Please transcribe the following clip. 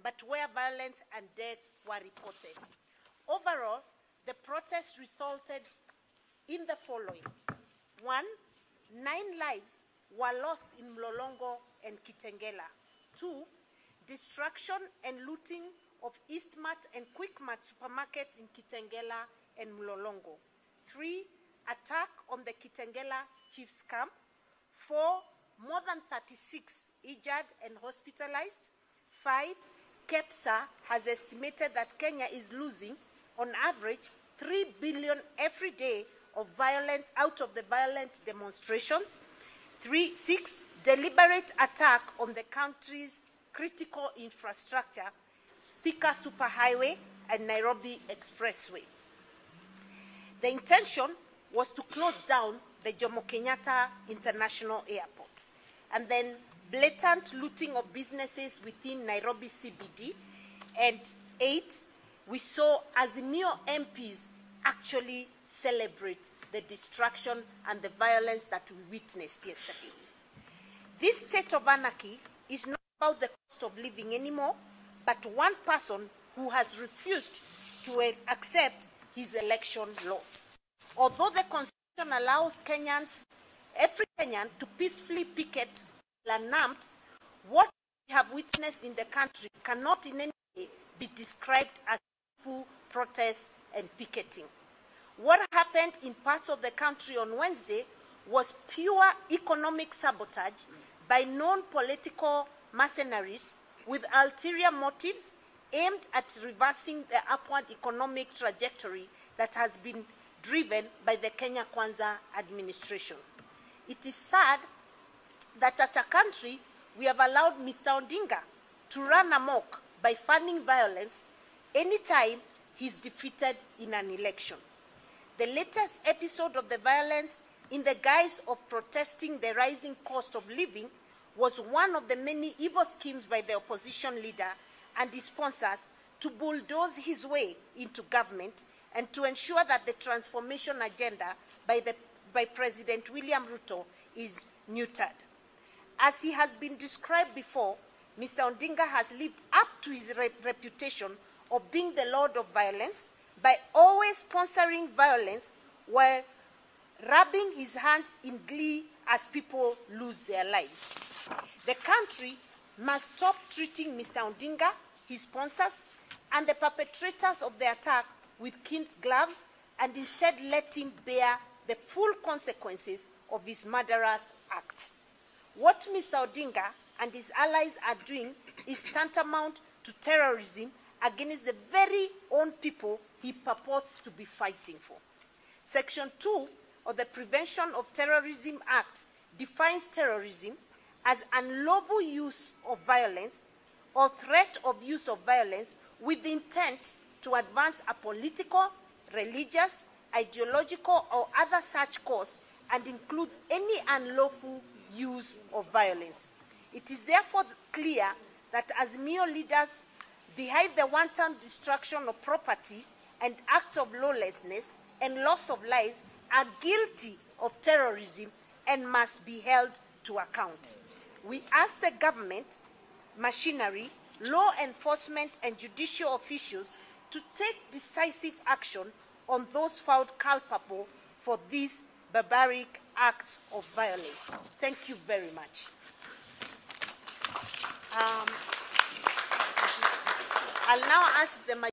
but where violence and deaths were reported. Overall, the protests resulted in the following. 1, 9 lives were lost in Mlolongo and Kitengela. 2, destruction and looting of Eastmart and Quickmart supermarkets in Kitengela and Mlolongo. 3, attack on the Kitengela Chief's camp. 4, more than 36 injured and hospitalized. 5, KEPSA has estimated that Kenya is losing, on average, 3 billion every day out of the violent demonstrations. 6, deliberate attack on the country's critical infrastructure, Thika Superhighway and Nairobi Expressway. The intention was to close down the Jomo Kenyatta International Airport, and then blatant looting of businesses within Nairobi CBD. And 8, we saw Azimio MPs actually celebrate the destruction and the violence that we witnessed yesterday. This state of anarchy is not about the cost of living anymore, but one person who has refused to accept his election loss. Although the Constitution allows every Kenyan to peacefully picket unarmed, what we have witnessed in the country cannot in any way be described as full protests and picketing. What happened in parts of the country on Wednesday was pure economic sabotage by known political mercenaries with ulterior motives aimed at reversing the upward economic trajectory that has been driven by the Kenya Kwanza administration. It is sad that as a country, we have allowed Mr. Odinga to run amok by funding violence anytime he's defeated in an election. The latest episode of the violence in the guise of protesting the rising cost of living was one of the many evil schemes by the opposition leader and his sponsors to bulldoze his way into government and to ensure that the transformation agenda by President William Ruto is neutered. As he has been described before, Mr. Odinga has lived up to his reputation of being the Lord of violence by always sponsoring violence while rubbing his hands in glee as people lose their lives. The country must stop treating Mr. Odinga, his sponsors, and the perpetrators of the attack with kid gloves and instead let him bear the full consequences of his murderous acts. What Mr. Odinga and his allies are doing is tantamount to terrorism against the very own people he purports to be fighting for. Section 2 of the Prevention of Terrorism Act defines terrorism as unlawful use of violence or threat of use of violence with the intent to advance a political, religious, ideological, or other such cause, and includes any unlawful use of violence. It is therefore clear that Azimio leaders behind the wanton destruction of property and acts of lawlessness and loss of lives are guilty of terrorism and must be held to account. We ask the government, machinery, law enforcement, and judicial officials to take decisive action on those found culpable for these barbaric acts of violence. Thank you very much. I'll now ask the